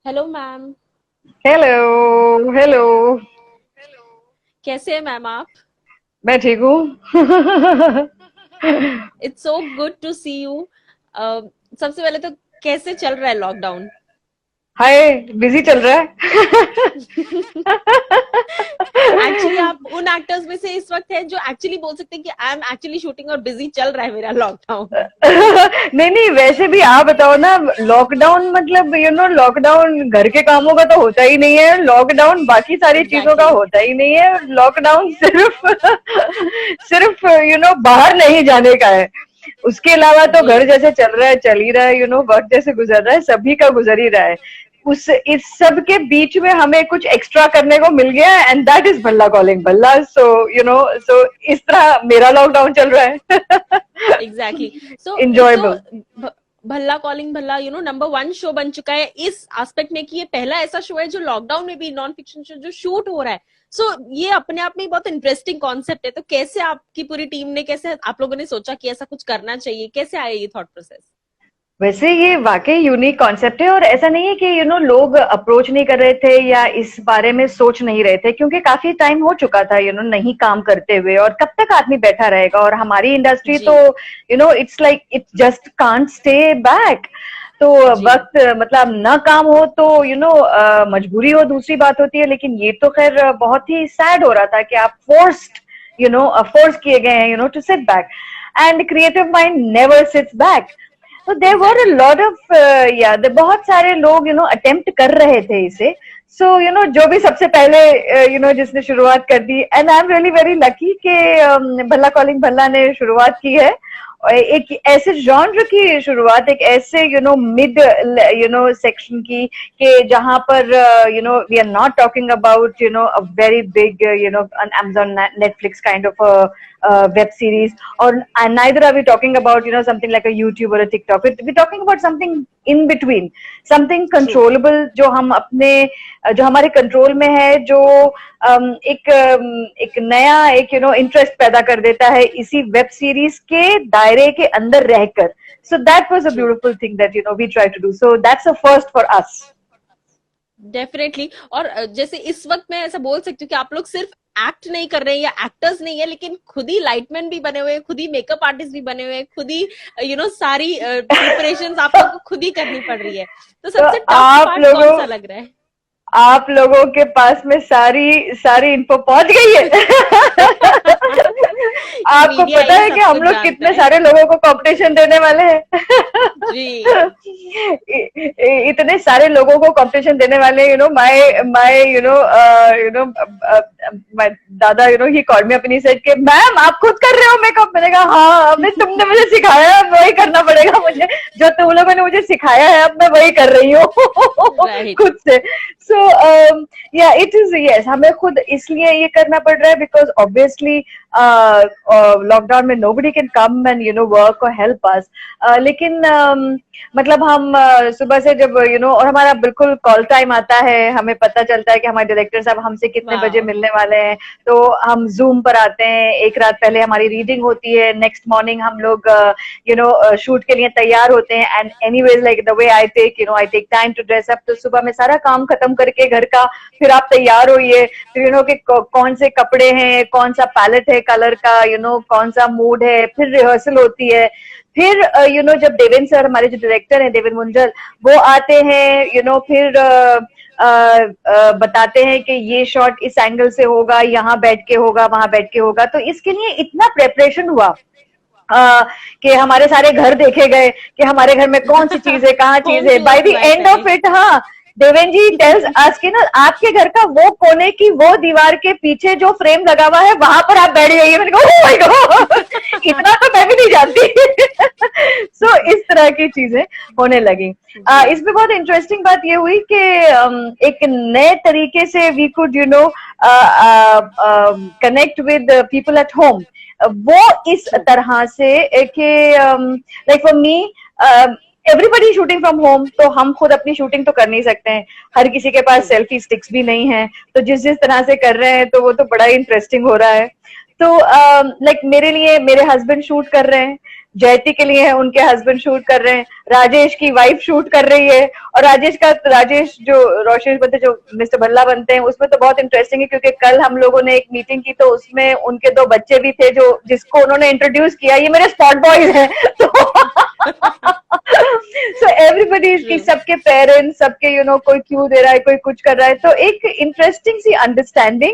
Hello ma'am. Hello hello. कैसे हैं ma'am आप? मैं ठीक हूँ। It's so good to see you. सबसे पहले तो कैसे चल रहा है लॉकडाउन? हाय, बिजी चल रहा है। एक्चुअली आप उन एक्टर्स में से इस वक्त हैं जो एक्चुअली बोल सकते हैं कि आई एम एक्चुअली शूटिंग और बिजी चल रहा है मेरा लॉकडाउन। नहीं नहीं, वैसे भी आप बताओ ना। लॉकडाउन मतलब लॉकडाउन घर के कामों का तो होता ही नहीं है। लॉकडाउन बाकी सारी चीजों का एग्जैक्टली। होता ही नहीं है। लॉकडाउन सिर्फ सिर्फ बाहर नहीं जाने का है। उसके अलावा तो जी। घर जैसे चल रहा है, चल ही रहा है। वक्त जैसे गुजर रहा है, सभी का गुजर ही रहा है। उस इस सब के बीच में हमें कुछ एक्स्ट्रा करने को मिल गया है, and that is Bhalla calling Bhalla. So इस तरह मेरा लॉकडाउन चल रहा है। एग्जैक्टली। सो एक तो इंजॉयबल। भ- Bhalla calling Bhalla number one show बन चुका है इस एस्पेक्ट में कि ये पहला ऐसा शो है जो लॉकडाउन में भी नॉन फिक्शन शो जो शूट हो रहा है। सो ये अपने आप में बहुत इंटरेस्टिंग कॉन्सेप्ट है। तो कैसे आपकी पूरी टीम ने, कैसे आप लोगों ने सोचा कि ऐसा कुछ करना चाहिए, कैसे आया ये थॉट प्रोसेस? वैसे ये वाकई यूनिक कॉन्सेप्ट है, और ऐसा नहीं है कि लोग अप्रोच नहीं कर रहे थे या इस बारे में सोच नहीं रहे थे, क्योंकि काफी टाइम हो चुका था नहीं काम करते हुए। और कब तक आदमी बैठा रहेगा, और हमारी इंडस्ट्री जी। तो it's like it just can't stay back. तो जी। वक्त मतलब ना काम हो तो मजबूरी हो, दूसरी बात होती है। लेकिन ये तो खैर बहुत ही सैड हो रहा था कि आप फोर्स्ड फोर्स किए गए हैं to sit back. And creative mind never sits back. तो there were a exactly. Lot of या बहुत सारे लोग अटेम्प्ट कर रहे थे इसे। सो जो भी सबसे पहले जिसने शुरुआत कर दी, and I am really very lucky कि भल्ला कॉलिंग भल्ला ने शुरुआत की है। और एक ऐसे जॉनर की शुरुआत, एक ऐसे मिड सेक्शन की, कि जहां पर we are not talking about a very big an Amazon Netflix kind of a web series, or and neither are we talking about something like a YouTube or a TikTok. We're talking about something in between, something true. controllable, जो हम अपने जो हमारे control में है, जो एक नया एक इंटरेस्ट पैदा कर देता है इसी वेब सीरीज के दायरे के अंदर रहकर. So that was a true. beautiful thing that we try to do. So that's a first for us. Definitely. और जैसे इस वक्त मैं ऐसा बोल सकती हूँ कि आप लोग सिर्फ एक्ट नहीं कर रहे हैं या एक्टर्स नहीं है, लेकिन खुद ही लाइटमैन भी बने हुए हैं, खुद ही मेकअप आर्टिस्ट भी बने हुए हैं, खुद ही सारी प्रिपरेशंस आप लोग को खुद ही करनी पड़ रही है। तो तो सबसे टफ आप पार्ट कौन लोगों सा लग रहा है? आप लोगों के पास में सारी सारी इन्फो पहुंच गई है। ये आपको मीडिया पता ही है कि सब हम कुछ लोग जानता कितने है। सारे लोगों को कंपटीशन देने वाले हैं। जी। इतने सारे लोगों को कंपटीशन देने वाले, माय माय माय दादा, ही कॉल्ड मी अपनी सेड के, मैम आप खुद कर रहे हो मेकअप? मैंने कहा हाँ, अभी तुमने मुझे सिखाया है, अब वही करना पड़ेगा मुझे। जो तुम लोगों ने मुझे सिखाया है, अब मैं वही कर रही हूँ। राइट। खुद से। सो या इट इज, यस, हमें खुद इसलिए ये करना पड़ रहा है बिकॉज ऑब्वियसली लॉकडाउन में nobody can come and work और हेल्प अस। लेकिन मतलब हम सुबह से जब और हमारा बिल्कुल कॉल टाइम आता है, हमें पता चलता है कि हमारे डायरेक्टर साहब हमसे कितने बजे वाह। मिलने वाले हैं। तो हम जूम पर आते हैं, एक रात पहले हमारी रीडिंग होती है, नेक्स्ट मॉर्निंग हम लोग शूट के लिए तैयार होते हैं। And anyways like the way I take time to dress up. तो सुबह में सारा काम खत्म करके घर का, फिर आप तैयार होइए, फिर कि कौन से कपड़े हैं, कौन सा पैलेट है कलर का, कौन सा मूड है, फिर रिहर्सल होती है। फिर जब देवेंद्र सर, हमारे जो डायरेक्टर हैं देवेंद्र मुंजल, वो आते हैं, फिर बताते हैं कि ये शॉट इस एंगल से होगा, यहाँ बैठ के होगा, वहां बैठ के होगा। तो इसके लिए इतना प्रेपरेशन हुआ कि हमारे सारे घर देखे गए कि हमारे घर में कौन सी चीज है, कहाँ चीज होम है। बाय टूर्स द हुआ है एंड पहले। ऑफ इट, हाँ, देवेन जी टेल्स आज के ना, आपके घर का वो कोने की वो दीवार के पीछे जो फ्रेम लगा हुआ है, वहां पर आप बैठ जाइए। मैंने कहा ओह माय गॉड, इतना तो मैं भी नहीं जानती। सो इस तरह की चीजें होने लगी। जी। इसमें बहुत इंटरेस्टिंग बात ये हुई कि एक नए तरीके से we could connect with people at home. वो इस ट्रू। तरह से कि like for me, everybody shooting from home, तो हम खुद अपनी शूटिंग तो कर नहीं सकते हैं। हर किसी के ट्रू। पास सेल्फी स्टिक्स भी नहीं है। तो जिस जिस तरह से कर रहे हैं, तो वो तो बड़ा ही इंटरेस्टिंग हो रहा है। तो लाइक मेरे लिए मेरे हस्बैंड शूट कर रहे हैं, जयती के लिए है, उनके हस्बैंड शूट कर रहे हैं, राजेश की वाइफ शूट कर रही है, और राजेश जो रोशेश बनते, जो मिस्टर भल्ला बनते हैं, उसमें तो बहुत इंटरेस्टिंग है क्योंकि कल हम लोगों ने एक मीटिंग की तो उसमें उनके 2 बच्चे भी थे जो जिसको उन्होंने इंट्रोड्यूस किया, ये मेरे स्पॉट बॉयज हैं। तो सो एवरीबडी की, सबके पेरेंट्स, सबके कोई क्यों दे रहा है, कोई कुछ कर रहा है, तो एक इंटरेस्टिंग सी अंडरस्टैंडिंग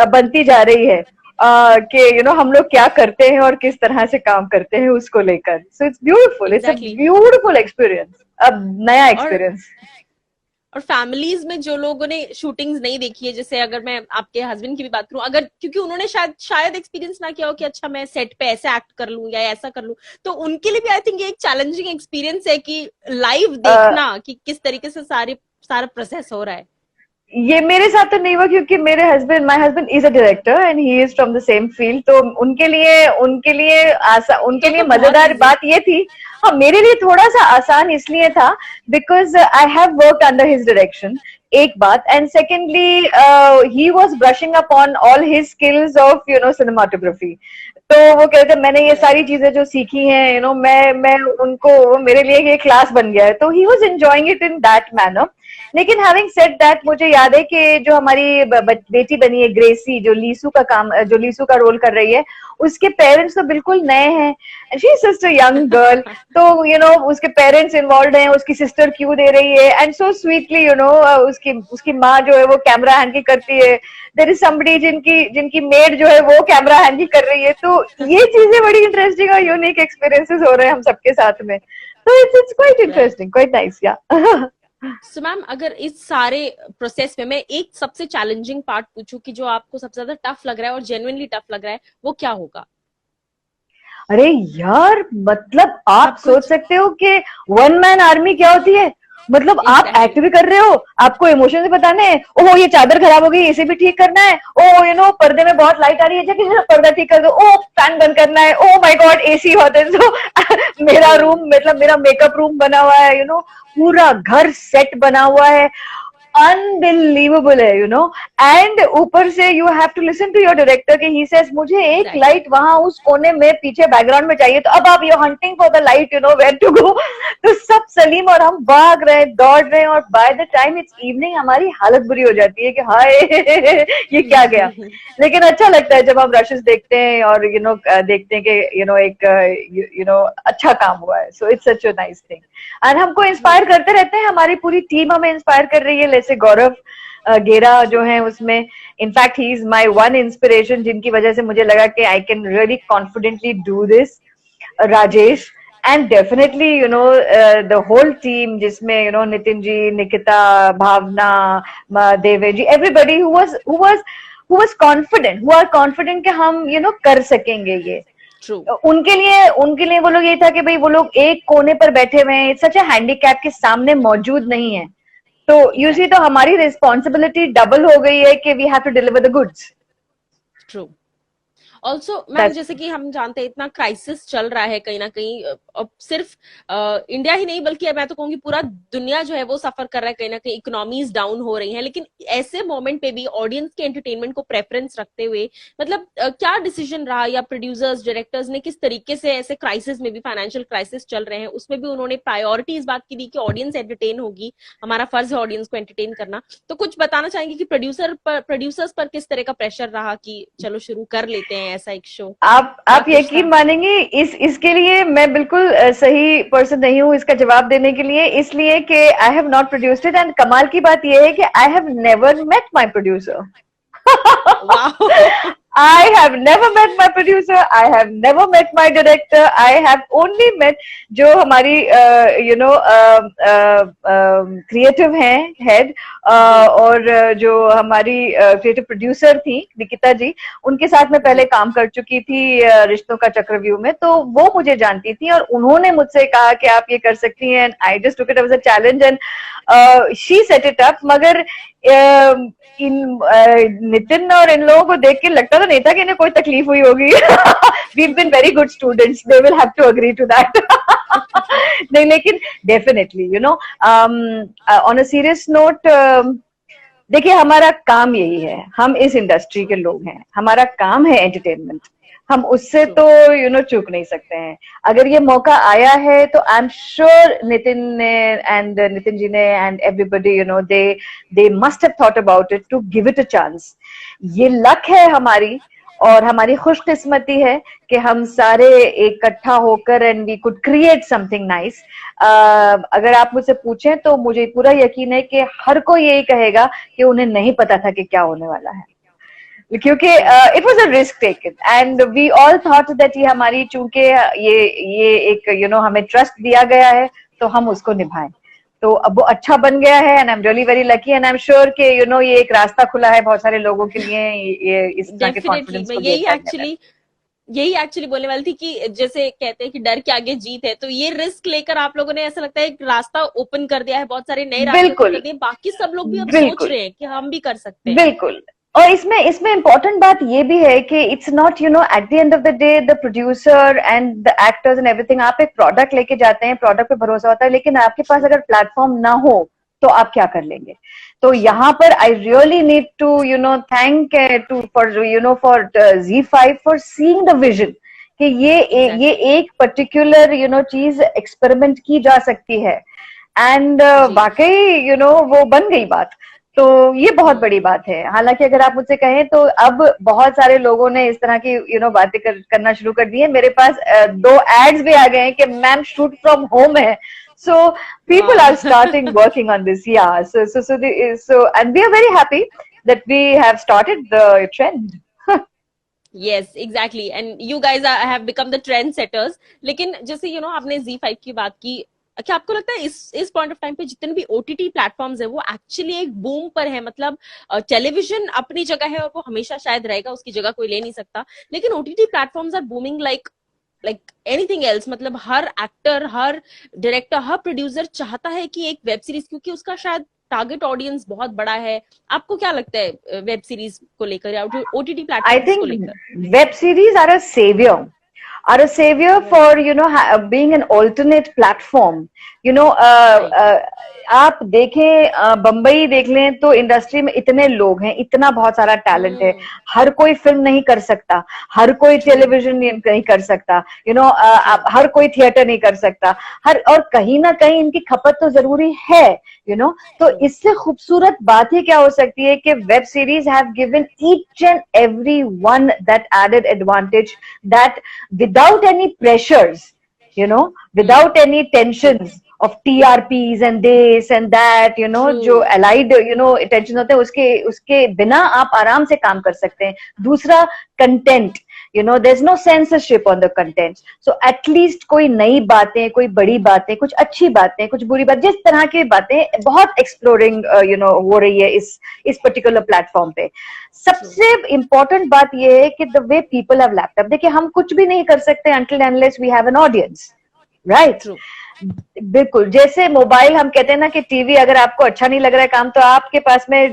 बनती जा रही है कि हम लोग क्या करते हैं और किस तरह से काम करते हैं उसको लेकर। So it's beautiful, it's a beautiful experience, अब नया एक्सपीरियंस। और फैमिलीज में जो लोगों ने शूटिंग्स नहीं देखी है, जैसे अगर मैं आपके हस्बैंड की भी बात करूं, अगर क्योंकि उन्होंने शायद एक्सपीरियंस ना किया हो कि अच्छा मैं सेट पे ऐसे एक्ट कर लूं या ऐसा कर लूं, तो उनके लिए भी आई थिंक ये एक चैलेंजिंग एक्सपीरियंस है कि लाइव देखना कि किस तरीके से सारा प्रोसेस हो रहा है। ये मेरे साथ तो नहीं हुआ क्योंकि my husband is a director and he is from the same field, तो उनके लिए मजेदार बात ये थी। हाँ, मेरे लिए थोड़ा सा आसान इसलिए था because I have worked under his direction, एक बात, and secondly he was brushing up on all his skills of cinematography. तो वो कहते हैं मैंने ये सारी चीजें जो सीखी हैं मैं उनको, मेरे लिए ये क्लास बन गया है, तो he was enjoying it in that manner. लेकिन हैविंग सेड दैट, मुझे याद है कि जो हमारी बेटी बनी है ग्रेसी, जो लीसू का रोल कर रही है, उसके पेरेंट्स तो बिल्कुल नए हैं, she is just a young girl, तो उसके पेरेंट्स इन्वॉल्व हैं, उसकी सिस्टर क्यों दे रही है, एंड सो स्वीटली उसकी माँ जो है वो कैमरा हैंडल करती है, देयर इज समबडी जिनकी मेड जो है वो कैमरा हैंडल कर रही है, तो ये चीजें बड़ी इंटरेस्टिंग और यूनिक एक्सपीरियंसेस हो रहे हैं हम सबके साथ में, तो it's quite interesting, quite nice, yeah. So ma'am, अगर इस सारे प्रोसेस में मैं एक सबसे चैलेंजिंग पार्ट पूछूं कि जो आपको सबसे ज्यादा टफ लग रहा है और जेन्युइनली टफ लग रहा है, वो क्या होगा? अरे यार, मतलब आप सोच सकते हो कि वन मैन आर्मी क्या होती है, मतलब आप एक्ट भी कर रहे हो, आपको इमोशन भी बताने हैं, ओह ये चादर खराब हो गई इसे भी ठीक करना है, ओह पर्दे में बहुत लाइट आ रही है, जाके पर्दा ठीक कर दो, ओह फैन बंद करना है, ओह माय गॉड एसी होते हैं, तो मेरा रूम, मतलब मेरा मेकअप रूम बना हुआ है, पूरा घर सेट बना हुआ है, अनबिलीवेबल है, एंड ऊपर से you have to listen to your director कि ही सेज मुझे एक लाइट वहां उस कोने में पीछे बैकग्राउंड में चाहिए, तो अब आप you hunting for the light, where to go, तो सब सलीम और हम भाग रहे हैं, दौड़ रहे हैं, और by the time it's evening हमारी हालत बुरी हो जाती है कि हाय ये क्या गया। लेकिन अच्छा लगता है जब हम रशेस देखते हैं और देखते हैं कि एक अच्छा काम हुआ है, so it's such a nice thing, and हमको इंस्पायर करते रहते हैं, हमारी पूरी टीम हमें इंस्पायर कर रही है, जैसे गौरव गेरा जो है उसमें, in fact he is my one inspiration, जिनकी वजह से मुझे लगा कि I can really confidently do this, Rajesh, and definitely the whole team, जिसमें Nitin ji, Nikita, Bhavana, Deve ji, everybody who was confident, who are confident कि हम कर सकेंगे ये। उनके लिए वो लोग ये था कि भाई वो लोग एक कोने पर बैठे हुए हैं, सच ए हैंडीकैप के सामने मौजूद नहीं है, तो यू सी, तो हमारी रिस्पॉन्सिबिलिटी डबल हो गई है कि we have to deliver the goods. True. Also ma'am, जैसे कि हम जानते हैं इतना क्राइसिस चल रहा है कहीं ना कहीं, सिर्फ इंडिया ही नहीं बल्कि मैं तो कहूंगी पूरा दुनिया जो है वो सफर कर रहा है, कहीं ना कहीं इकोनॉमीज डाउन हो रही हैं, लेकिन ऐसे मोमेंट पे भी ऑडियंस के एंटरटेनमेंट को प्रेफरेंस रखते हुए मतलब क्या डिसीजन रहा, या प्रोड्यूसर्स डायरेक्टर्स ने किस तरीके से ऐसे क्राइसिस में भी, फाइनेंशियल क्राइसिस चल रहे हैं उसमें भी उन्होंने प्रायोरिटी इस बात की दी कि ऑडियंस एंटरटेन होगी, हमारा फर्ज है ऑडियंस को एंटरटेन करना, तो कुछ बताना चाहेंगे कि प्रोड्यूसर्स पर किस तरह का प्रेशर रहा कि चलो शुरू कर लेते हैं ऐसा एक शो? आप यकीन मानेंगे, इसके लिए मैं बिल्कुल सही पर्सन नहीं हूँ इसका जवाब देने के लिए, इसलिए कि I have not produced it, and कमाल की बात यह है कि I have never met my producer. I have never met my producer. I have never met my director. I have only met जो हमारी क्रिएटिव हैं हेड, और जो हमारी क्रिएटिव प्रोड्यूसर थी निकिता जी, उनके साथ मैं पहले काम कर चुकी थी रिश्तों का चक्रव्यूह में, तो वो मुझे जानती थी और उन्होंने मुझसे कहा कि आप ये कर सकती हैं, I just took it as a challenge and she set it up. मगर नितिन और इन लोगों को देख के लगता तो नहीं था कि इन्हें कोई तकलीफ हुई होगी। We've been very good students. They will have to agree to that. नहीं, लेकिन definitely, on a serious note, देखिए हमारा काम यही है, हम इस इंडस्ट्री के लोग हैं, हमारा काम है एंटरटेनमेंट, हम उससे तो चूक नहीं सकते हैं। अगर ये मौका आया है तो आई एम श्योर नितिन ने एंड नितिन जी ने and everybody they must have thought about it to give it a chance. ये लक है हमारी और हमारी खुशकिस्मती है कि हम सारे इकट्ठा होकर and we could create something nice. अगर आप मुझसे पूछें तो मुझे पूरा यकीन है कि हर कोई यही कहेगा कि उन्हें नहीं पता था कि क्या होने वाला है, क्योंकि it was a risk taken and we all thought that ये हमारी, चूंकि ये एक हमें ट्रस्ट दिया गया है तो हम उसको निभाएं। तो अब वो अच्छा बन गया है and I am really very lucky and I am sure कि ये एक रास्ता खुला है बहुत सारे लोगों के लिए ये इस तरह के डेफिनेटली कॉन्फिडेंस मैं को गेन करने में। यही एक्चुअली बोलने वाली थी कि जैसे कहते हैं कि डर के आगे जीत है, तो ये रिस्क लेकर आप लोगों ने ऐसा लगता है एक रास्ता ओपन कर दिया है, बहुत सारे नए रास्ते ओपन कर बिल्कुल दिए, बाकी सब लोग भी अब सोच बिल्कुल रहे हैं कि हम भी कर सकते हैं। बिल्कुल। और इसमें इम्पोर्टेंट बात ये भी है कि it's not at the end of the day the producer and the actors and everything, आप एक प्रोडक्ट लेके जाते हैं, प्रोडक्ट पे भरोसा होता है, लेकिन आपके पास अगर प्लेटफॉर्म ना हो तो आप क्या कर लेंगे। तो यहाँ पर I really need to thank to for ZEE5 for seeing the vision कि ये एक पर्टिकुलर चीज एक्सपेरिमेंट की जा सकती है एंड वाकई वो बन गई बात। तो ये बहुत बड़ी बात है। हालांकि अगर आप मुझसे कहें तो अब बहुत सारे लोगों ने इस तरह की बातें करना शुरू कर दी है। मेरे पास 2 एड्स भी आ गए हैं कि मैम शूट फ्रॉम होम है, so people are starting working on this. Yeah, so and we are very happy that we have started the trend. Yes, exactly. And you guys have become the trend setters. लेकिन जैसे आपने ZEE5 की बात की, क्या आपको लगता है इस पॉइंट ऑफ टाइम पे जितने भी OTT प्लेटफॉर्म्स है वो एक्चुअली एक बूम पर है? मतलब टेलीविजन अपनी जगह है और वो हमेशा शायद रहेगा, उसकी जगह कोई ले नहीं सकता, लेकिन OTT platforms are booming like anything else. मतलब हर एक्टर, हर डायरेक्टर, हर प्रोड्यूसर चाहता है कि एक वेब सीरीज, क्योंकि उसका शायद टारगेट ऑडियंस बहुत बड़ा है। आपको क्या लगता है वेब सीरीज को लेकर या OTT I प्लेटफॉर्म्स को think लेकर? web series are a savior for being an alternate platform. आप देखें बम्बई देख लें तो इंडस्ट्री में इतने लोग हैं, इतना बहुत सारा टैलेंट है, हर कोई फिल्म नहीं कर सकता, हर कोई टेलीविजन नहीं कर सकता, हर कोई थिएटर नहीं कर सकता, और कहीं ना कहीं इनकी खपत तो जरूरी है, तो इससे खूबसूरत बात ही क्या हो सकती है कि web series have given each and every one that added advantage that without any pressures, without any tensions of TRPs and this and that, जो allied tension होते हैं, उसके बिना आप आराम से काम कर सकते हैं। दूसरा, content, there's no censorship on the content, so at least कोई नई बातें, कोई बड़ी बातें, कुछ अच्छी बातें, कुछ बुरी बात, जिस तरह की बातें बहुत एक्सप्लोरिंग हो रही है इस पर्टिकुलर प्लेटफॉर्म पे। सबसे इंपॉर्टेंट बात यह है कि the way people have laptop, देखिए हम कुछ भी नहीं कर सकते until unless we have an audience, right? बिल्कुल, जैसे मोबाइल हम कहते हैं ना कि टीवी, अगर आपको अच्छा नहीं लग रहा है काम तो आपके पास में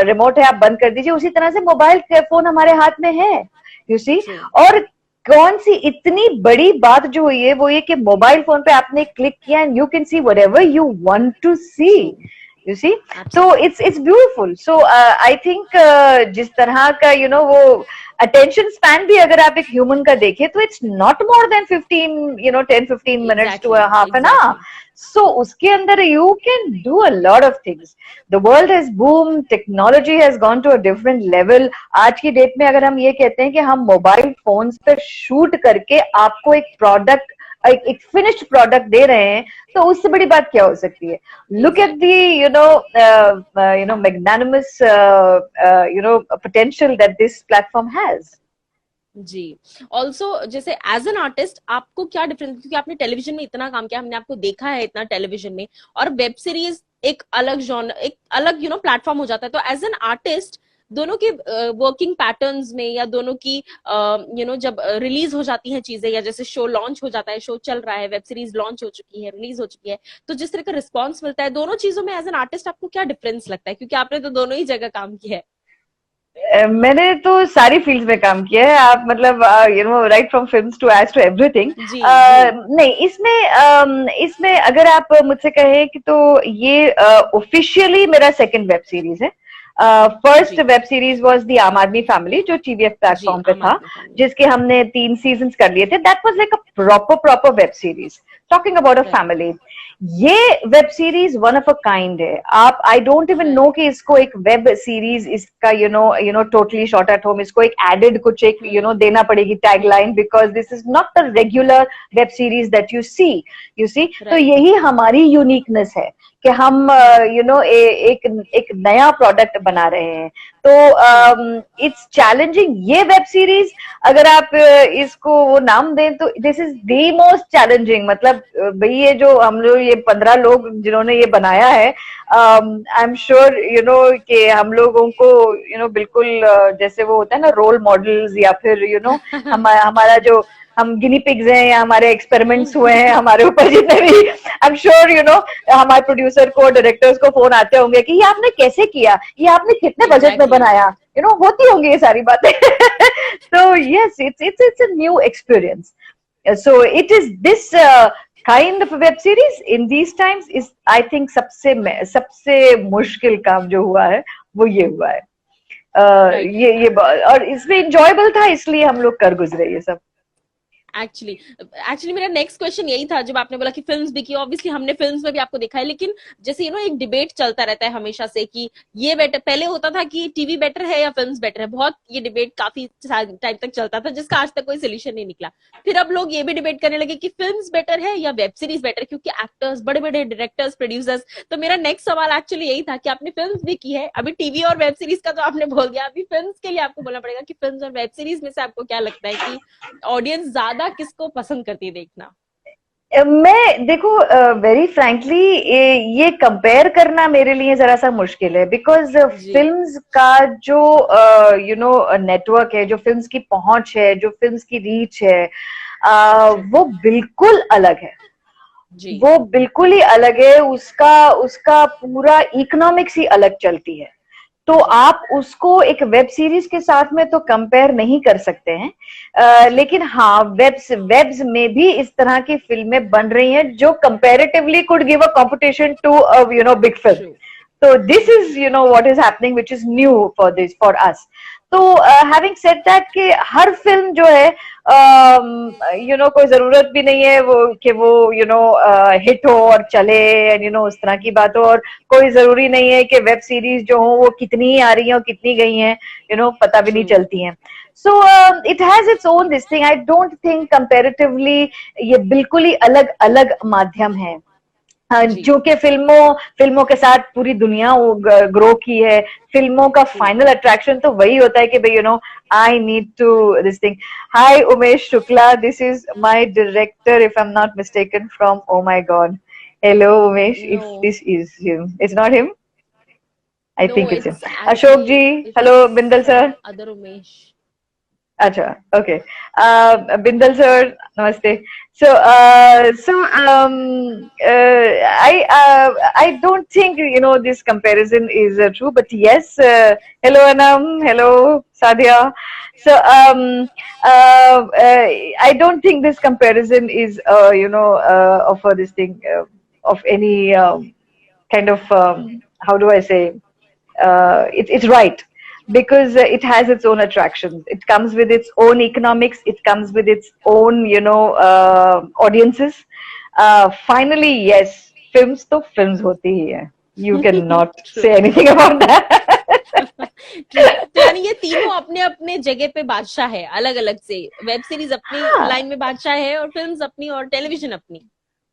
रिमोट है, आप बंद कर दीजिए, उसी तरह से मोबाइल फोन हमारे हाथ में है, यू सी। और कौन सी इतनी बड़ी बात जो हुई है वो ये कि मोबाइल फोन पे आपने क्लिक किया and you can see whatever you want to see, you see. So it's beautiful. So I think जिस तरह का वो attention span भी अगर आप एक human का देखें तो it's not more than 10-15 minutes to a half an hour. So उसके अंदर you can do a lot of things. The world has boomed, technology has gone to a different level. आज की डेट में अगर हम ये कहते हैं कि हम मोबाइल फोन्स पे शूट करके आपको एक प्रोडक्ट, एक फिनिश्ड प्रोडक्ट दे रहे हैं, तो उससे बड़ी बात क्या हो सकती है? Look at the magnanimous potential that this platform has. जी, ऑल्सो जैसे एज एन आर्टिस्ट आपको क्या डिफरेंस, क्योंकि आपने टेलीविजन में इतना काम किया, हमने आपको देखा है इतना टेलीविजन में, और वेब सीरीज एक अलग जॉनर, एक अलग प्लेटफॉर्म हो जाता है। तो एज एन आर्टिस्ट दोनों के वर्किंग पैटर्न्स में, या दोनों की जब रिलीज हो जाती हैं चीजें, या जैसे शो लॉन्च हो जाता है, शो चल रहा है, वेब सीरीज लॉन्च हो चुकी है, रिलीज हो चुकी है, तो जिस तरह का रिस्पॉन्स मिलता है, दोनों चीजों में एज एन आर्टिस्ट आपको क्या डिफरेंस लगता है? क्योंकि आपने तो दोनों ही जगह काम किया है। मैंने तो सारी फील्ड्स में काम किया है, आप मतलब right from films to ads to everything. नहीं, इसमें अगर आप मुझसे कहें कि तो ये ऑफिशियली मेरा सेकंड वेब सीरीज है। First web series was the आम आदमी फैमिली, जो टीवीएफ जी प्लेटफॉर्म पे आम था, आदमी फैमिली। जिसके हमने 3 सीजन्स कर लिए थे. That was like a proper web series talking about a right family. ये web series one of a kind है. आप, I don't even know right. कि इसको एक वेब सीरीज, इसका you know totally shot at home, इसको एक added कुछ एक देना पड़ेगी tagline, because this is not the regular web series that you see. तो राइट। यही हमारी यूनिकनेस है कि हम एक एक नया प्रोडक्ट बना रहे हैं. तो इट्स चैलेंजिंग. ये वेब सीरीज अगर आप इसको वो नाम दें तो this is the most challenging. मतलब भाई ये जो हम लोग, ये 15 लोग जिन्होंने ये बनाया है, आई एम श्योर कि हम लोगों को बिल्कुल जैसे वो होता है ना रोल मॉडल्स, या फिर हमारा जो हम गिनी पिग्स हैं, या हमारे एक्सपेरिमेंट्स हुए हैं हमारे ऊपर जितने भी, आई एम श्योर हमारे प्रोड्यूसर को, डायरेक्टर्स को फोन आते होंगे कि ये आपने कैसे किया, ये आपने कितने बजट में बनाया, होती होंगी ये सारी बातें. तो yes, it's a new experience. So it is this kind of a web series in these times is, I think, सबसे मुश्किल काम जो हुआ है वो ये हुआ है. राइट। ये और इसमें इंजॉयबल था, इसलिए हम लोग कर गुजरे ये सब. एक्चुअली एक्चुअली मेरा नेक्स्ट क्वेश्चन यही था, जब आपने बोला कि फिल्म्स भी की, ऑब्वियसली हमने फिल्म्स में भी आपको देखा है, लेकिन जैसे एक डिबेट चलता रहता है हमेशा से कि ये बेटर, पहले होता था कि टीवी बेटर है या फिल्म्स बेटर है, बहुत ये डिबेट काफी टाइम तक चलता था, जिसका आज तक कोई सोल्यूशन नहीं निकला. फिर अब लोग ये भी डिबेट करने लगे कि फिल्म्स बेटर है या वेब सीरीज बेटर, क्योंकि एक्टर्स, बड़े बड़े डायरेक्टर्स, प्रोड्यूसर्स. तो मेरा नेक्स्ट सवाल एक्चुअली यही था कि आपने फिल्म्स भी की है, अभी टीवी और वेब सीरीज का तो आपने बोल दिया, अभी फिल्म्स के लिए आपको बोलना पड़ेगा कि फिल्म्स और वेब सीरीज में से आपको क्या लगता है कि ऑडियंस ज्यादा किसको पसंद करती है देखना? मैं देखो, वेरी फ्रैंकली ये कंपेयर करना मेरे लिए जरा सा मुश्किल है, बिकॉज जी फिल्म्स का जो नेटवर्क है, जो फिल्म्स की पहुंच है, जो फिल्म्स की रीच है, वो बिल्कुल अलग है. जी वो बिल्कुल ही अलग है. उसका उसका पूरा इकोनॉमिक्स ही अलग चलती है. तो जी आप उसको एक वेब सीरीज के साथ में तो कंपेयर नहीं कर सकते हैं. लेकिन हाँ, वेब्स में भी इस तरह की फिल्में बन रही हैं जो comparatively could give a competition to big film. True So this true is what is happening, which is new for us. तो having said that, कि हर फिल्म जो है कोई जरूरत भी नहीं है वो कि वो हिट हो और चले, उस तरह की बात हो. और कोई जरूरी नहीं है कि वेब सीरीज जो हो वो कितनी ही आ रही है और कितनी गई हैं, पता भी नहीं ट्रू चलती हैं. So it has its own this thing. I don't think comparatively ये बिल्कुल ही अलग अलग माध्यम है. जी क्योंकि फिल्मों के साथ पूरी दुनिया ग्रो की है. फिल्मों का ट्रू. फाइनल अट्रैक्शन तो वही होता है कि भाई I need to this thing. Hi Umesh Shukla, this is my director if I am not mistaken from, oh my God. Hello Umesh, if No, this is him, it's not him, I no, think it's him. it's Ashok actually ji, it's hello. Bindal some sir. other Umesh. अच्छा, okay. Bindal sir, नमस्ते. So, I don't think this comparison is true, but yes. Hello Anam, hello Sadia. So, I don't think this comparison is of this thing, of any kind of, how do I say, it's right, because it has its own attractions. It comes with its own economics. It comes with its own, audiences. Finally, yes, films to films hoti hi hai. You cannot True. say anything about that. True. तो यानी ये तीनों अपने अपने जगह पे बादशाह है, अलग अलग से. वेब सीरीज अपनी हाँ, लाइन में बादशाह है और फिल्म्स अपनी और टेलीविजन अपनी.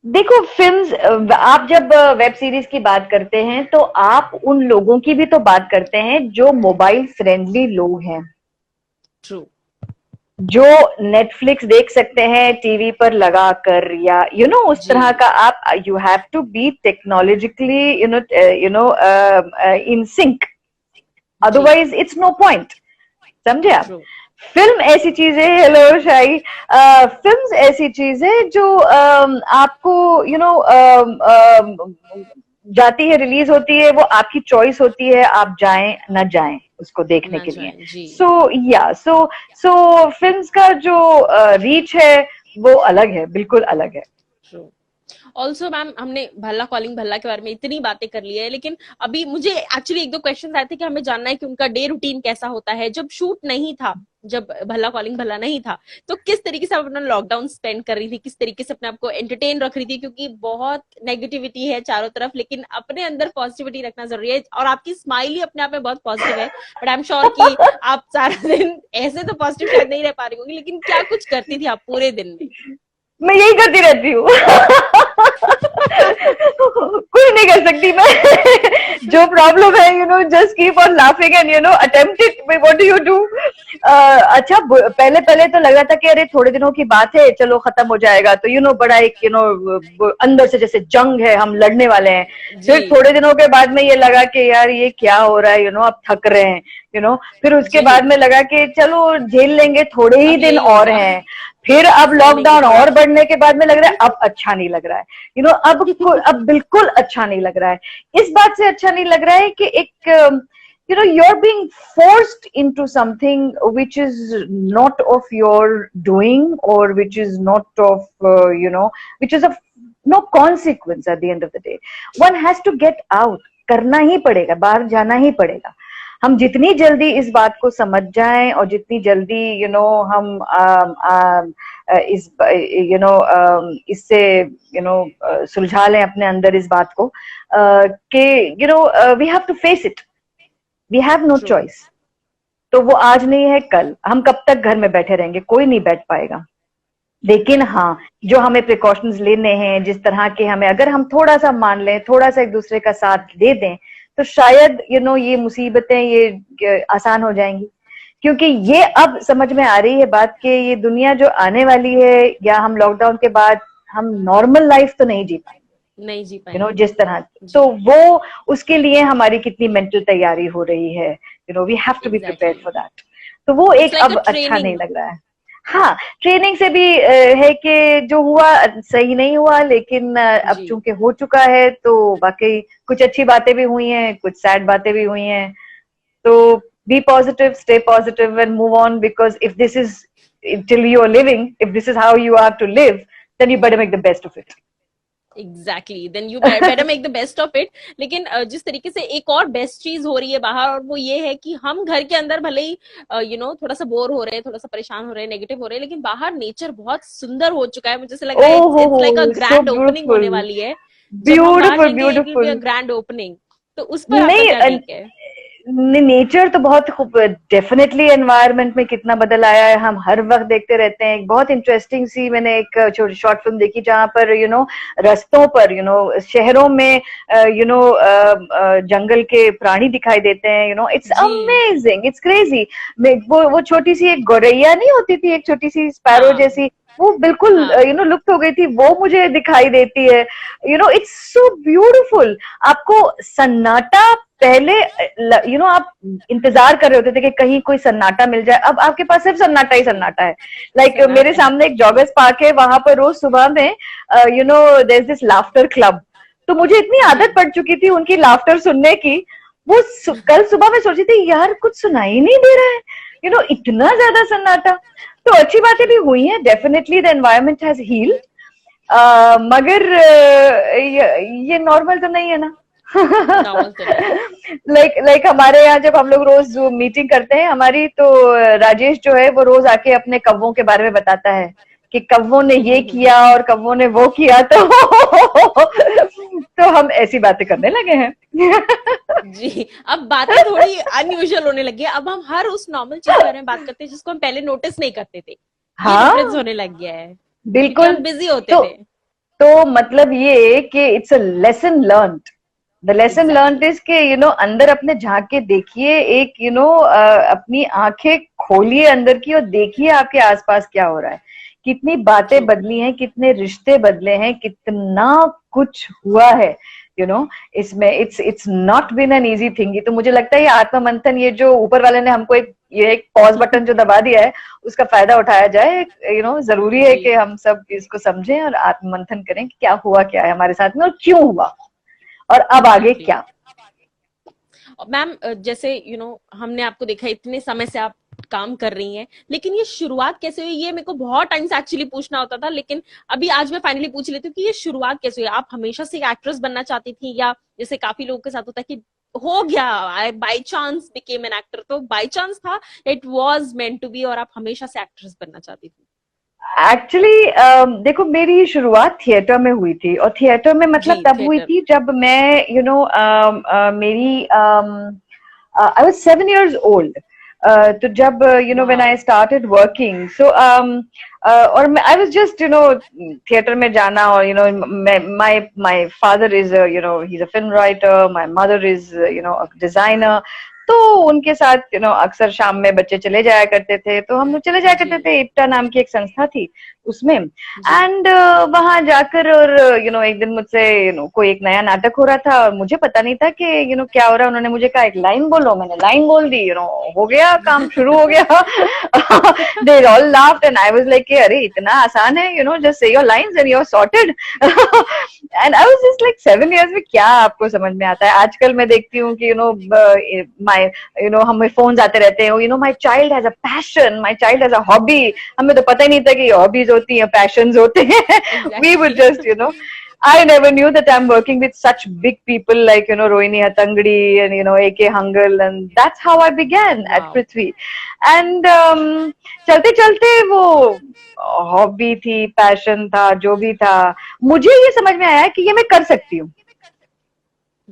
देखो फिल्म्स, आप जब वेब सीरीज की बात करते हैं तो आप उन लोगों की भी तो बात करते हैं जो मोबाइल फ्रेंडली लोग हैं, ट्रू जो नेटफ्लिक्स देख सकते हैं टीवी पर लगाकर, या उस जी तरह का. आप, you have to be technologically in sync, जी अदरवाइज इट्स नो पॉइंट. समझे आप? ट्रू फिल्म ऐसी चीज है, हेलो शाही, फिल्म ऐसी चीज है जो आपको जाती है, रिलीज होती है, वो आपकी चॉइस होती है, आप जाएं ना जाएं उसको देखने ना के लिए. जाए. जी सो फिल्म्स का जो रीच है वो अलग है, बिल्कुल अलग है. ट्रू. ऑल्सो मैम, हमने भल्ला कॉलिंग भल्ला के बारे में इतनी बातें कर ली है, लेकिन अभी मुझे एक्चुअली एक दो क्वेश्चन आए थे कि हमें जानना है कि उनका डे रूटीन कैसा होता है जब शूट नहीं था, जब भल्ला कॉलिंग भल्ला नहीं था, तो किस तरीके से आप अपना लॉकडाउन स्पेंड कर रही थी, किस तरीके से अपने आपको एंटरटेन रख रही थी, क्योंकि बहुत नेगेटिविटी है चारों तरफ, लेकिन अपने अंदर पॉजिटिविटी रखना जरूरी है, और आपकी स्माइल ही अपने आप में बहुत पॉजिटिव है, बट आई एम श्योर कि आप सारा दिन ऐसे तो पॉजिटिव शायद नहीं रह पा रही होगी, लेकिन क्या कुछ करती थी आप पूरे दिन में? मैं यही करती रहती हूँ। कुछ नहीं कर सकती मैं। जो प्रॉब्लम है, just keep on laughing and attempt it. What do you do? अच्छा, पहले पहले तो लग रहा था कि अरे थोड़े दिनों की बात है, चलो खत्म हो जाएगा, तो बड़ा एक अंदर से जैसे जंग है, हम लड़ने वाले हैं। फिर थोड़े दिनों के बाद में ये लगा कि यार ये क्या हो रहा है, अब थक रहे हैं, फिर उसके बाद में लगा कि चलो झेल लेंगे, थोड़े ही दिन और हैं। फिर अब लॉकडाउन और बढ़ने के बाद में लग रहा है अब अच्छा नहीं लग रहा है, अब बिल्कुल अच्छा नहीं लग रहा है। इस बात से अच्छा नहीं लग रहा है कि एक you're being forced into something which is not of your doing, or which is not of which is of no consequence at the end of the day. One has to get out, करना ही पड़ेगा, बाहर जाना ही पड़ेगा। हम जितनी जल्दी इस बात को समझ जाएं और जितनी जल्दी हम इस इससे सुलझा लें अपने अंदर इस बात को कि we have to face it, we have no choice. तो वो आज नहीं है कल, हम कब तक घर में बैठे रहेंगे? कोई नहीं बैठ पाएगा। लेकिन हाँ, जो हमें प्रिकॉशंस लेने हैं, जिस तरह के हमें, अगर हम थोड़ा सा मान लें, थोड़ा सा एक दूसरे का साथ दे दें, तो शायद ये मुसीबतें ये आसान हो जाएंगी। क्योंकि ये अब समझ में आ रही है बात कि ये दुनिया जो आने वाली है, या हम लॉकडाउन के बाद हम नॉर्मल लाइफ तो नहीं जी पाएंगे, नहीं जी पाएंगे जिस तरह। तो वो उसके लिए हमारी कितनी मेंटल तैयारी हो रही है, we have to be prepared for that. तो वो एक अब अच्छा नहीं लग रहा है। हाँ, ट्रेनिंग से भी है कि जो हुआ सही नहीं हुआ, लेकिन अब चूंकि हो चुका है तो वाकई कुछ अच्छी बातें भी हुई हैं, कुछ सैड बातें भी हुई हैं। तो be positive, stay positive and move on, because if this is till you are living, if this is how you have to live, then you better make the best of it. Exactly, then you better make the best of it. लेकिन जिस तरीके से एक और best चीज हो रही है बाहर, और वो ये है कि हम घर के अंदर भले ही थोड़ा सा बोर हो रहे हैं, थोड़ा सा परेशान हो रहे हैं, नेगेटिव हो रहे हैं, लेकिन बाहर नेचर बहुत सुंदर हो चुका है। मुझे ऐसा लग रहा है it's like a grand opening होने वाली है। Beautiful beautiful grand opening. तो उस पर आपका क्या टेक है? नेचर तो बहुत खूब, डेफिनेटली एनवायरनमेंट में कितना बदल आया है, हम हर वक्त देखते रहते हैं। एक बहुत इंटरेस्टिंग सी मैंने एक छोटी शॉर्ट फिल्म देखी जहां पर रस्तों पर शहरों में जंगल के प्राणी दिखाई देते हैं। It's amazing, it's crazy. वो छोटी सी एक गौरैया नहीं होती थी, एक छोटी सी स्पैरो जैसी, वो बिल्कुल लुप्त हो गई थी, वो मुझे दिखाई देती है। It's so beautiful. आपको सन्नाटा, पहले आप इंतजार कर रहे होते थे कि कहीं कोई सन्नाटा मिल जाए, अब आपके पास सिर्फ सन्नाटा ही सन्नाटा है। लाइक मेरे सामने एक जॉगर्स पार्क है, वहां पर रोज सुबह में there is this laughter club. तो मुझे इतनी आदत पड़ चुकी थी उनकी लाफ्टर सुनने की, वो कल सुबह में सोची थी यार कुछ सुनाई नहीं दे रहा है, इतना ज्यादा सन्नाटा। तो अच्छी बातें भी हुई हैं, definitely the environment has healed, मगर ये नॉर्मल तो नहीं है ना। लाइक हमारे यहाँ जब हम लोग रोज मीटिंग करते हैं हमारी, तो राजेश जो है वो रोज आके अपने कव्वों के बारे में बताता है कि कव्वों ने ये किया और कव्वों ने वो किया। तो हम ऐसी बातें करने लगे हैं। जी, अब बातें थोड़ी अनयूजुअल होने लगी है। अब हम हर उस नॉर्मल चीज के बारे में बात करते हैं जिसको हम पहले नोटिस नहीं करते थे। हाँ, डिफरेंस होने लग गया है, बिल्कुल। हम बिजी होते थे। तो मतलब ये कि it's a lesson learned. The lesson learned is के अंदर अपने झांक के देखिए, एक अपनी आंखें खोलिए अंदर की और देखिए आपके आसपास क्या हो रहा है, कितनी बातें बदली हैं, कितने रिश्ते बदले हैं, कितना कुछ हुआ है इसमें। It's not been an easy thing. तो मुझे लगता है ये आत्म मंथन, ये जो ऊपर वाले ने हमको एक पॉज बटन जो दबा दिया है, उसका फायदा उठाया जाए। जरूरी है कि हम सब इसको समझें और आत्म मंथन करें कि क्या हुआ, क्या है हमारे साथ में और क्यों हुआ, और अब आगे क्या। मैम जैसे हमने आपको देखा इतने समय से आप काम कर रही हैं, लेकिन ये शुरुआत कैसे हुई, ये मेरे को बहुत टाइम से एक्चुअली पूछना होता था, लेकिन अभी आज मैं फाइनली पूछ लेती हूँ कि ये शुरुआत कैसे हुई। आप हमेशा से एक्ट्रेस बनना चाहती थी, या जैसे काफी लोगों के साथ होता है कि हो गया, I by chance became an actor, तो बाई चांस था, it was meant to be, और आप हमेशा से एक्ट्रेस बनना चाहती थी? एक्चुअली देखो, मेरी शुरुआत थिएटर में हुई थी, और थिएटर में मतलब जी, तब हुई थिएटर। थी जब मैं मेरी आई वाज 7 years old. तो जब when wow. I started working, so और मैं आई वाज जस्ट थिएटर में जाना, और my my father is he is a film writer, my mother is a designer. तो उनके साथ अक्सर शाम में बच्चे चले जाया करते थे, तो हम लोग चले जाया जी। करते थे। इप्टा नाम की एक संस्था थी उसमें, जी। एंड वहां जाकर, और एक दिन मुझसे कोई एक नया नाटक हो रहा था, और मुझे पता नहीं था कि क्या हो रहा है। उन्होंने मुझे कहा एक लाइन बोलो, मैंने लाइन बोल दी, हो गया, काम शुरू हो गया। They all laughed and I was like, अरे इतना आसान है, just say your lines and you are sorted. And I was just like, 7 years में क्या आपको समझ में आता है? आजकल मैं देखती हूँ कि माय हमें फोन आते रहते हैं, my child has a passion, my child has a hobby. हमें तो पता ही नहीं था कि हॉबीज होती हैं, पैशंस होते हैं। We would exactly. Just I never knew that I'm working with such big people like Rohini Hatangadi and A.K. Hangal, and that's how I began at wow. Prithvi. And चलते चलते वो hobby थी, passion था, जो भी था, मुझे ये समझ में आया कि ये मैं कर सकती हूँ। तो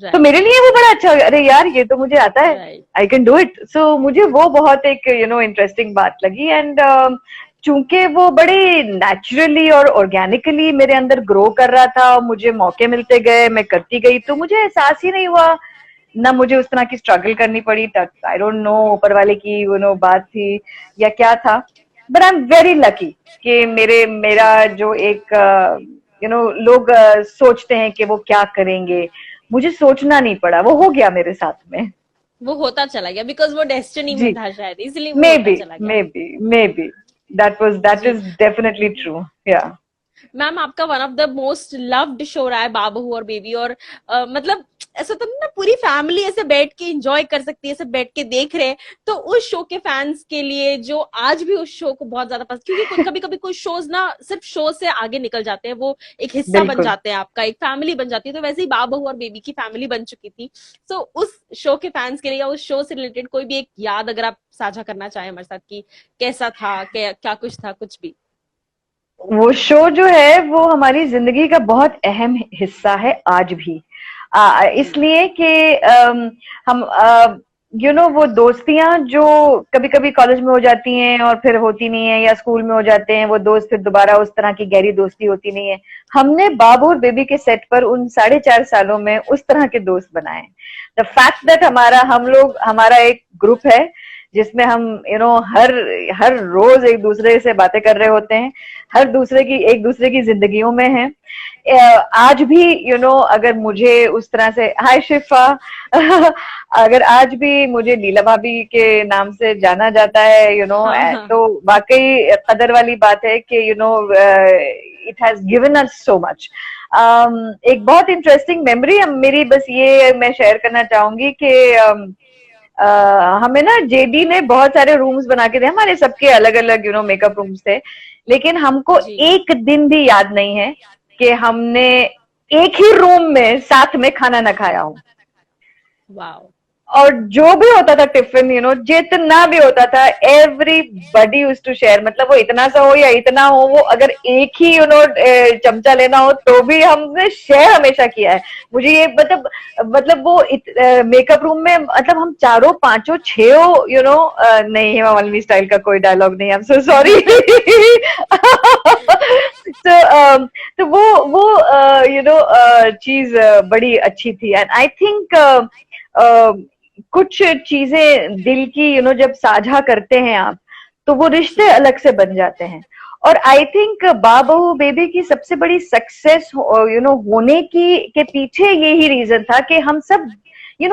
राइट। मेरे लिए वो बड़ा अच्छा, अरे यार ये तो मुझे आता है, right. I can do it. So मुझे वो बहुत एक इंटरेस्टिंग बात लगी। एंड चूंकि वो बड़े नेचुरली और ऑर्गेनिकली मेरे अंदर ग्रो कर रहा था, और मुझे मौके मिलते गए, मैं करती गई, तो मुझे एहसास ही नहीं हुआ, ना मुझे उस तरह की स्ट्रगल करनी पड़ी। आई डोंट नो ऊपर वाले की बात थी या क्या था, but I am very lucky कि मेरा ट्रू। जो एक लोग सोचते हैं कि वो क्या करेंगे, मुझे सोचना नहीं पड़ा, वो हो गया मेरे साथ में। वो होता चला गया, बिकॉज वो डेस्टिनी जी, में था शायद, इसलिए वो मे होता बी, चला गया। Maybe, maybe, that जी। Is definitely true. Yeah ma'am, आपका one of the most loved show रहा है बाबू और बेबी, और मतलब ऐसा तो नहीं ना, पूरी फैमिली ऐसे बैठ के एंजॉय कर सकती है, ऐसे बैठ के देख रहे हैं, तो उस शो के फैंस के लिए जो आज भी उस शो को बहुत ज्यादा पसंद, क्योंकि कभी कभी कुछ शोज ना सिर्फ शो से आगे निकल जाते हैं, वो एक हिस्सा बन बिल्कुल। जाते हैं, आपका एक फैमिली बन जाती है, तो वैसे ही बाबू और बेबी की फैमिली बन चुकी थी। सो उस शो के फैंस के लिए, या उस शो से रिलेटेड कोई भी एक याद अगर आप साझा करना चाहें हमारे साथ, कि कैसा था, क्या कुछ था, कुछ भी। वो शो जो है वो हमारी जिंदगी का बहुत अहम हिस्सा है आज भी। जी। इसलिए कि हम वो दोस्तियां जो कभी कभी कॉलेज में हो जाती हैं और फिर होती नहीं है, या स्कूल में हो जाते हैं वो दोस्त, फिर दोबारा उस तरह की गहरी दोस्ती होती नहीं है। हमने बाबू और बेबी के सेट पर उन 4.5 सालों में उस तरह के दोस्त बनाए। द फैक्ट दैट हमारा एक ग्रुप है जिसमें हम हर हर रोज एक दूसरे से बातें कर रहे होते हैं, एक दूसरे की जिंदगियों में हैं। आज भी अगर मुझे उस तरह से, हाय शिफा, अगर आज भी मुझे लीला भाभी के नाम से जाना जाता है, हाँ, हाँ। तो वाकई कदर वाली बात है कि it has given us so much. एक बहुत इंटरेस्टिंग मेमोरी मेरी, बस ये मैं शेयर करना चाहूंगी कि हमें ना जेडी ने बहुत सारे रूम्स बना के दिए, हमारे सबके अलग अलग मेकअप रूम्स थे, लेकिन हमको जी। एक दिन भी याद नहीं है कि हमने एक ही रूम में साथ में खाना ना खाया हो। वाओ। और जो भी होता था टिफिन, जितना भी होता था, एवरीबडी यूज टू शेयर। मतलब वो इतना सा हो या इतना हो, वो अगर एक ही चमचा लेना हो तो भी हमने शेयर हमेशा किया है। मुझे ये मतलब वो मेकअप रूम में, मतलब हम चारों पांचों छो, नहीं, हेमा मालिनी स्टाइल का कोई डायलॉग नहीं, आई एम सो सॉरी। तो वो चीज बड़ी अच्छी थी। एंड आई थिंक कुछ चीजें दिल की जब साझा करते हैं आप, तो वो रिश्ते ट्रू। अलग से बन जाते हैं। और आई थिंक बाबू बेबी की सबसे बड़ी सक्सेस होने की के पीछे यही रीजन था कि हम सब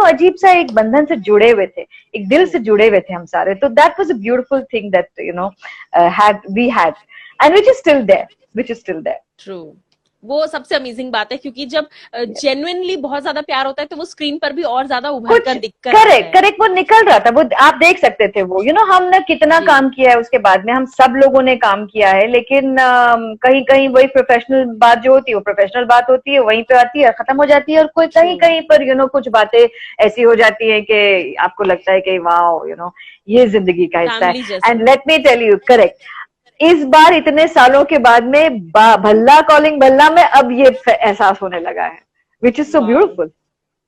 अजीब सा एक बंधन से जुड़े हुए थे, एक दिल ट्रू। से जुड़े हुए थे हम सारे। तो that was a beautiful thing that had we had, and which is still there, which is still there. True. वो सबसे अमेजिंग बात है, क्योंकि जब जेन्युइनली बहुत ज्यादा प्यार होता है तो वो स्क्रीन पर भी और ज्यादा उभर कुछ कर दिख कर आता करेक्ट है। करेक्ट वो निकल रहा था, वो आप देख सकते थे वो, हमने कितना जी। काम किया है उसके बाद में, हम सब लोगों ने काम किया है, लेकिन कहीं कहीं वही प्रोफेशनल बात जो होती है वो प्रोफेशनल बात होती है, वहीं पे आती है, खत्म हो जाती है, और कोई ट्रू। कहीं कहीं पर कुछ बातें ऐसी हो जाती है कि आपको लगता है कि वाह, ये जिंदगी का हिस्सा है। फैमिली जैसा। And let me tell you, correct, इस बार इतने सालों के बाद में भल्ला कॉलिंग भल्ला में अब ये एहसास होने लगा है, which is so wow. Beautiful.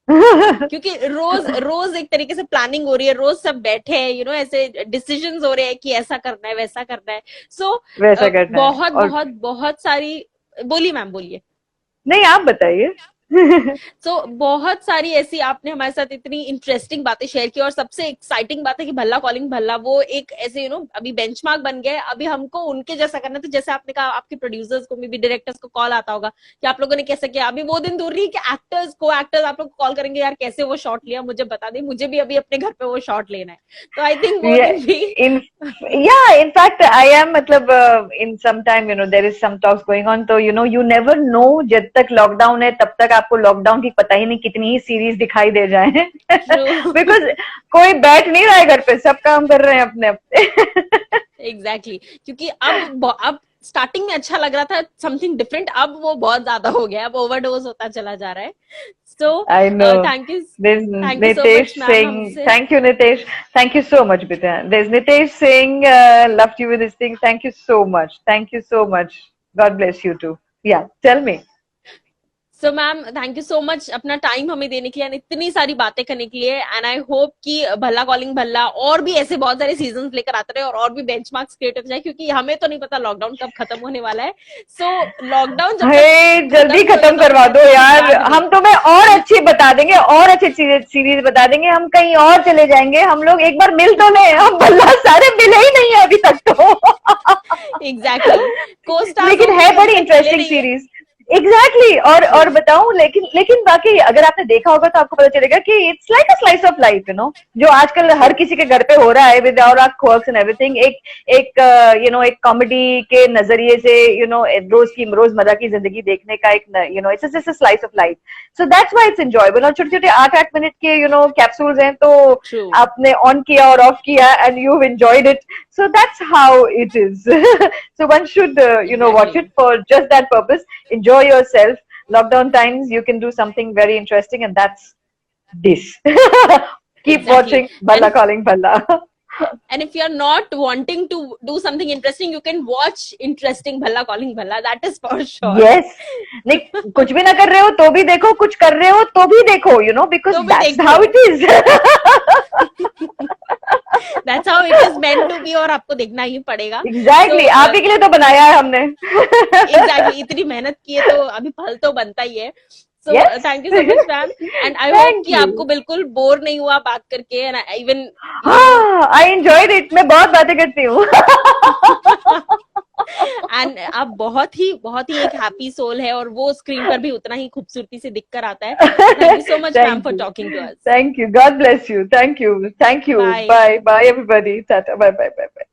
क्योंकि रोज रोज एक तरीके से प्लानिंग हो रही है, रोज सब बैठे हैं, ऐसे डिसीजंस हो रहे हैं कि ऐसा करना है वैसा करना है। सो वैसा करना है बहुत और बहुत बहुत सारी, बोलिए मैम बोलिए। नहीं, आप बताइए। सो बहुत सारी ऐसी आपने हमारे साथ इतनी इंटरेस्टिंग बातें शेयर की, और सबसे एक्साइटिंग बात है कि भल्ला कॉलिंग भल्ला वो एक ऐसे अभी बेंचमार्क बन गया है। अभी हमको उनके जैसा करना, तो जैसे आपने कहा आपके प्रोड्यूसर्स को भी, डायरेक्टर्स को कॉल आता होगा कि आप लोगों ने कैसे किया। अभी वो दिन दूर नहीं कि एक्टर्स को एक्टर्स आप लोग कॉल करेंगे, यार कैसे वो शॉट लिया मुझे बता दे, मुझे भी अभी अपने घर पे वो शॉट लेना है। तो आई थिंक वो Yeah, दिन भी in yeah, in fact, I am मतलब in some time, there is some talks going on, तो you never know, जब तक लॉकडाउन है तब तक आपको लॉकडाउन की पता ही नहीं कितनी ही सीरीज दिखाई दे जाए। ट्रू। बिकॉज कोई बैठ नहीं रहा है घर पे, सब काम कर रहे हैं अपने अपने। एग्जैक्टली क्योंकि अब स्टार्टिंग में अच्छा लग रहा था समथिंग डिफरेंट, अब वो बहुत ज्यादा हो गया, अब ओवरडोज होता चला जा रहा है। सो I know. Thank you, There's thank you so Nitesh much ma'am Singh. हमसे। Thank you, Nitesh. Thank you so much, Bita. There's Nitesh Singh. Loved you with this thing. Thank you so much. Thank you so much. God bless you too. Yeah, tell me. So ma'am thank you so much अपना time हमें देने के लिए, इतनी सारी बातें करने के लिए। एंड आई होप कि भल्ला कॉलिंग भल्ला और भी ऐसे बहुत सारे सीजन लेकर आते रहे, और भी बेंचमार्क्स क्रिएट होते जाए, क्योंकि हमें तो नहीं पता लॉकडाउन कब खत्म होने वाला है। सो लॉकडाउन जब तक हे, जल्दी खत्म नहीं खत्म होता करवा दो यार, याद नहीं। हम तुम्हें और अच्छी बता देंगे, और अच्छी सीरीज बता देंगे, हम कहीं और चले जाएंगे, हम लोग एक बार मिल तो ले, हम भल्ला सारे मिले ही नहीं है अभी तक तो। एग्जैक्टली को स्टार्स लेकिन होंगे है जो बड़ी अभी तक मिले इंटरेस्टिंग नहीं है। सीरीज। एग्जैक्टली exactly, और ट्रू। बताऊं, लेकिन बाकी अगर आपने देखा होगा तो आपको पता चलेगा कि it's like a slice of life, जो आजकल ट्रू। हर किसी के घर पे हो रहा है, with our quirks and everything, एक एक एक कॉमेडी के नजरिए से रोजमर्रा की जिंदगी देखने का एक it's just a slice of life. So that's why it's enjoyable, और छोटे छोटे 8-8 मिनट के कैप्सूल्स हैं, तो ट्रू। आपने ऑन किया और ऑफ किया and you enjoyed it. So that's how it is. So one should, watch exactly. it for just that purpose. Enjoy yourself. Lockdown times, you can do something very interesting, and that's this. Keep exactly watching Balla and Calling Balla. And if you're not wanting to do something interesting, you can watch interesting Bhalla Calling Bhalla. That is for sure. Yes. नहीं, कुछ भी ना कर रहे हो तो भी देखो, कुछ कर रहे हो तो भी देखो, because तो भी that's देखो। how it is. That's how it is meant to be, और आपको देखना ही पड़ेगा। Exactly. So, आप ही के लिए तो बनाया है हमने। exactly, इतनी मेहनत की है तो अभी फल तो बनता ही है। सो Yes. Thank you so much ma'am, and I hope Thank कि you. आपको बिल्कुल बोर नहीं हुआ बात करके, एंड इवन हाँ, I enjoyed it. मैं बहुत बातें करती हूँ। एंड आप बहुत ही एक हैप्पी सोल है, और वो स्क्रीन पर भी उतना ही खूबसूरती से दिख कर आता है। Thank you so much ma'am Thank for you. Talking to us. Thank you. God bless you. Thank you. Thank you. Bye. Bye. Bye, everybody. Tata. Bye, bye, bye, bye.